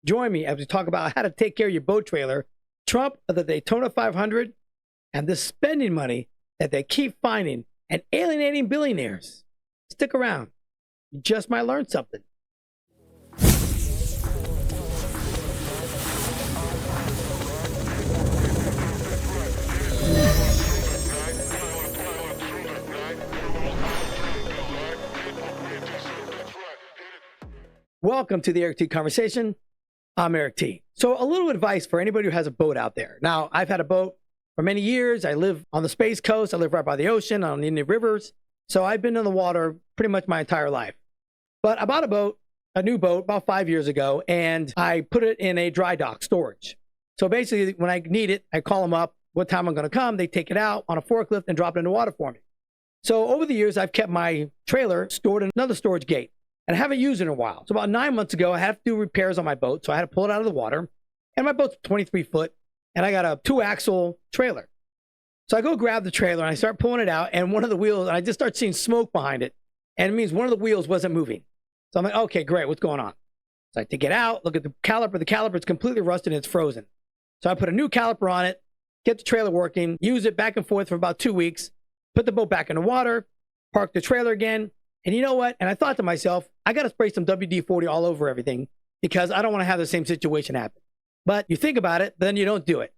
Join me as we talk about how to take care of your boat trailer, Trump of the Daytona 500, and the spending money that they keep finding and alienating billionaires. Stick around. You just might learn something. Welcome to the Eric T Conversation. I'm Eric T. So a little advice for anybody who has a boat out there. Now, I've had a boat for many years. I live on the Space Coast. I live right by the ocean on the Indian rivers. So I've been in the water pretty much my entire life. But I bought a new boat about 5 years ago, and I put it in a dry dock storage. So basically, when I need it, I call them up, what time I'm going to come. They take it out on a forklift and drop it in the water for me. So over the years, I've kept my trailer stored in another storage gate. And I haven't used it in a while. So about 9 months ago, I had to do repairs on my boat. So I had to pull it out of the water. And my boat's 23 foot. And I got a 2-axle trailer. So I go grab the trailer and I start pulling it out. And one of the wheels, and I just start seeing smoke behind it. And it means one of the wheels wasn't moving. So I'm like, okay, great. What's going on? So I take it out, look at the caliper. The caliper is completely rusted and it's frozen. So I put a new caliper on it, get the trailer working, use it back and forth for about 2 weeks, put the boat back in the water, park the trailer again. And you know what? And I thought to myself, I got to spray some WD-40 all over everything because I don't want to have the same situation happen. But you think about it, then you don't do it.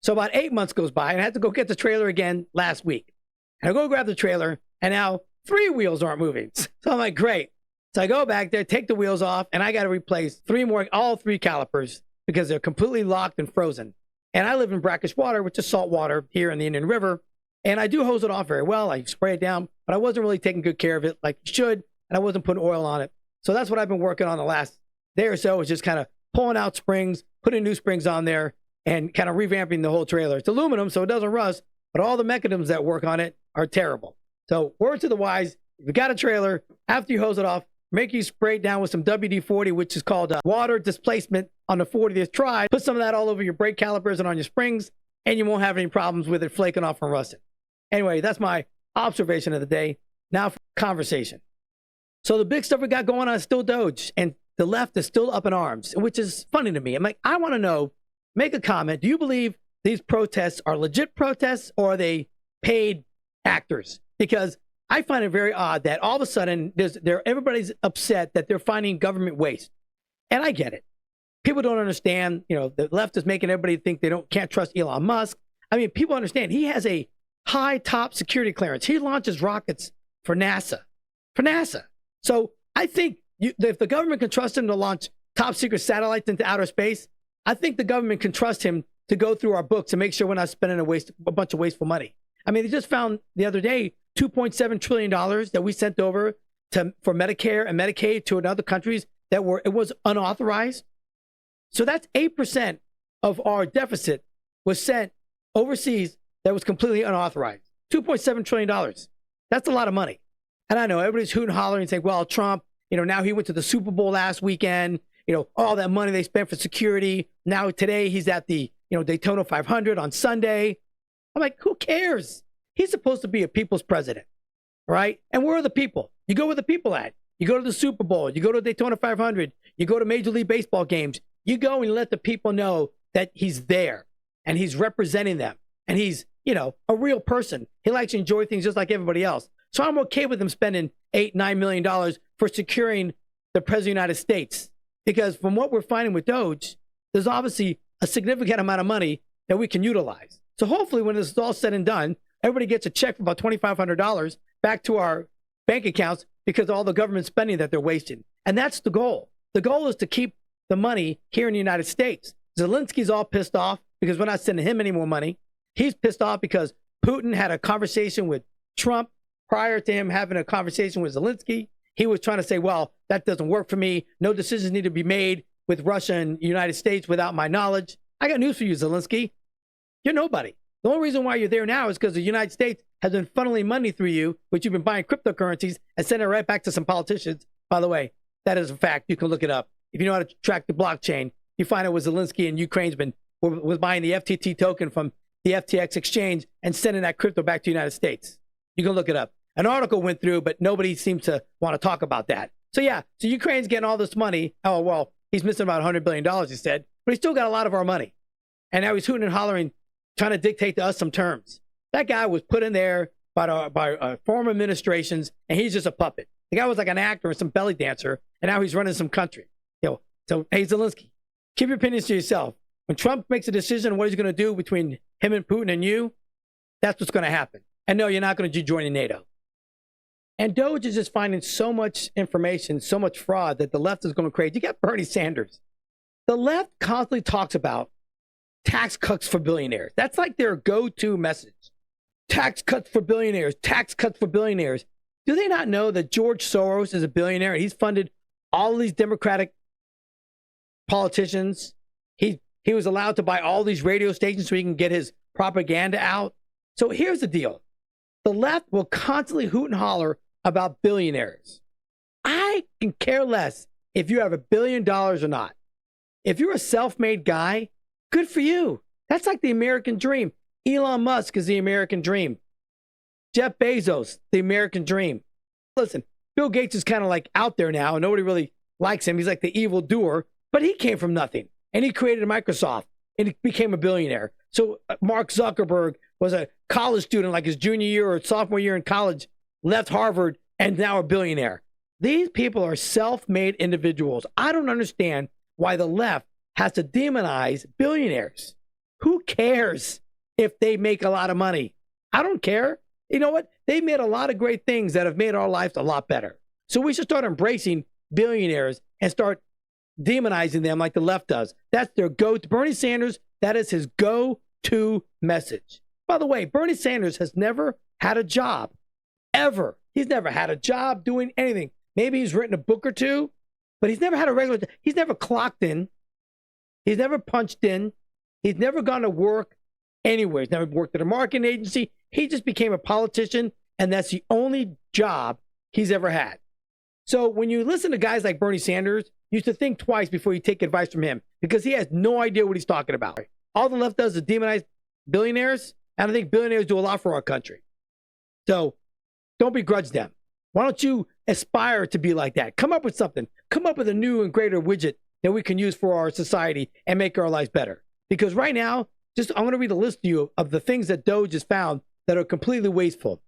So about 8 months goes by, and I had to go get the trailer again last week. And I go grab the trailer, and now 3 wheels aren't moving. So I'm like, great. So I go back there, take the wheels off, and I got to replace all 3 calipers because they're completely locked and frozen. And I live in brackish water, which is salt water here in the Indian River. And I do hose it off very well. I spray it down, but I wasn't really taking good care of it like you should. And I wasn't putting oil on it. So that's what I've been working on the last day or so, is just kind of pulling out springs, putting new springs on there, and kind of revamping the whole trailer. It's aluminum, so it doesn't rust, but all the mechanisms that work on it are terrible. So word to the wise, if you got a trailer, after you hose it off, make you spray it down with some WD-40, which is called water displacement on the 40th try. Put some of that all over your brake calipers and on your springs, and you won't have any problems with it flaking off and rusting. Anyway, that's my observation of the day. Now for conversation. So the big stuff we got going on is still Doge, and the left is still up in arms, which is funny to me. I'm like, I want to know, make a comment. Do you believe these protests are legit protests, or are they paid actors? Because I find it very odd that all of a sudden everybody's upset that they're finding government waste. And I get it. People don't understand, the left is making everybody think they can't trust Elon Musk. I mean, people understand he has a high top security clearance. He launches rockets for NASA. So I think if the government can trust him to launch top secret satellites into outer space, I think the government can trust him to go through our books and make sure we're not spending a bunch of wasteful money. I mean, they just found the other day $2.7 trillion that we sent over for Medicare and Medicaid to other countries it was unauthorized. So that's 8% of our deficit was sent overseas that was completely unauthorized. $2.7 trillion. That's a lot of money. And I know everybody's hooting and hollering and saying, well, Trump, now he went to the Super Bowl last weekend, all that money they spent for security. Now today he's at the, Daytona 500 on Sunday. I'm like, who cares? He's supposed to be a people's president, right? And where are the people? You go where the people at. You go to the Super Bowl. You go to Daytona 500. You go to Major League Baseball games. You go and let the people know that he's there and he's representing them. And he's, a real person. He likes to enjoy things just like everybody else. So I'm okay with him spending $8-9 million for securing the president of the United States. Because from what we're finding with Doge, there's obviously a significant amount of money that we can utilize. So hopefully when this is all said and done, everybody gets a check for about $2,500 back to our bank accounts because of all the government spending that they're wasting. And that's the goal. The goal is to keep the money here in the United States. Zelensky's all pissed off because we're not sending him any more money. He's pissed off because Putin had a conversation with Trump prior to him having a conversation with Zelensky. He was trying to say, well, that doesn't work for me. No decisions need to be made with Russia and the United States without my knowledge. I got news for you, Zelensky. You're nobody. The only reason why you're there now is because the United States has been funneling money through you, which you've been buying cryptocurrencies and sending it right back to some politicians. By the way, that is a fact. You can look it up. If you know how to track the blockchain, you find it was Zelensky and Ukraine's was buying the FTT token from the FTX exchange and sending that crypto back to the United States. You can look it up. An article went through, but nobody seems to want to talk about that. So yeah, so Ukraine's getting all this money. Oh, well, He's missing about $100 billion, he said, but he still got a lot of our money. And now he's hooting and hollering, trying to dictate to us some terms. That guy was put in there by former administrations, and he's just a puppet. The guy was like an actor and some belly dancer, and now he's running some country. So hey, Zelensky, keep your opinions to yourself. When Trump makes a decision on what he's going to do between him and Putin and you, that's what's going to happen. And no, you're not going to join NATO. And Doge is just finding so much information, so much fraud that the left is going crazy. You got Bernie Sanders. The left constantly talks about tax cuts for billionaires. That's like their go-to message. Tax cuts for billionaires, tax cuts for billionaires. Do they not know that George Soros is a billionaire? He's funded all of these Democratic politicians. He was allowed to buy all these radio stations so he can get his propaganda out. So here's the deal. The left will constantly hoot and holler about billionaires. I can care less if you have $1 billion or not. If you're a self-made guy, good for you. That's like the American dream. Elon Musk is the American dream. Jeff Bezos, the American dream. Listen, Bill Gates is kind of like out there now, and nobody really likes him. He's like the evil doer, but he came from nothing, and he created Microsoft, and he became a billionaire. So Mark Zuckerberg was a college student, like his junior year or sophomore year in college, left Harvard, and now a billionaire. These people are self-made individuals. I don't understand why the left has to demonize billionaires. Who cares if they make a lot of money? I don't care. You know what? They made a lot of great things that have made our lives a lot better. So we should start embracing billionaires and start demonizing them like the left does. That's their go-to. Bernie Sanders, that is his go-to message. By the way, Bernie Sanders has never had a job, ever. He's never had a job doing anything. Maybe he's written a book or two, but he's never had a regular job. He's never clocked in. He's never punched in. He's never gone to work anywhere. He's never worked at a marketing agency. He just became a politician, and that's the only job he's ever had. So when you listen to guys like Bernie Sanders, you should think twice before you take advice from him, because he has no idea what he's talking about. All the left does is demonize billionaires, and I think billionaires do a lot for our country. So don't begrudge them. Why don't you aspire to be like that? Come up with something. Come up with a new and greater widget that we can use for our society and make our lives better. Because right now, I'm going to read a list to you of the things that Doge has found that are completely wasteful.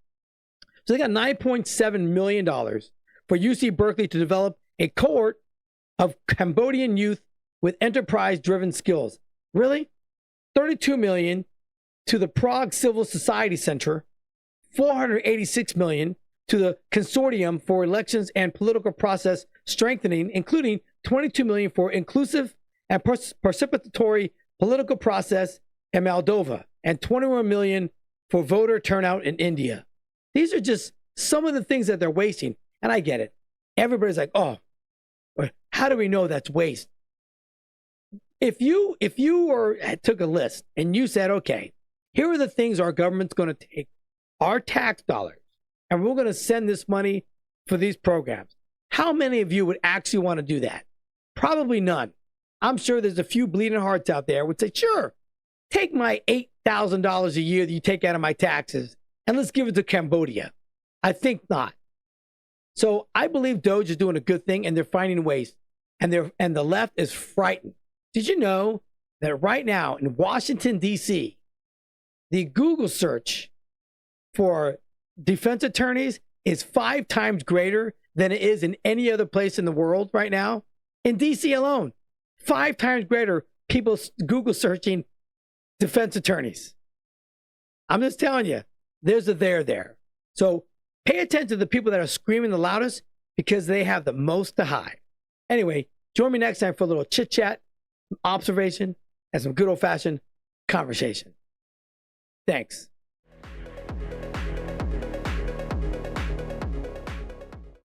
So they got $9.7 million for UC Berkeley to develop a cohort of Cambodian youth with enterprise-driven skills. Really? $32 million to the Prague Civil Society Center, $486 million to the Consortium for Elections and Political Process Strengthening, including $22 million for inclusive and participatory political process in Moldova, and $21 million for voter turnout in India. These are just some of the things that they're wasting, and I get it. Everybody's like, oh, how do we know that's waste? If you took a list and you said, okay, here are the things our government's going to take our tax dollars, and we're going to send this money for these programs, how many of you would actually want to do that? Probably none. I'm sure there's a few bleeding hearts out there who would say, sure, take my $8,000 a year that you take out of my taxes and let's give it to Cambodia. I think not. So I believe Doge is doing a good thing, and they're finding ways, and the left is frightened. Did you know that right now in Washington, D.C., the Google search for defense attorneys is 5 times greater than it is in any other place in the world right now? In D.C. alone, 5 times greater people Google searching defense attorneys. I'm just telling you, there's a there. So pay attention to the people that are screaming the loudest, because they have the most to hide. Anyway, join me next time for a little chit chat, observation, and some good old fashioned conversation. Thanks.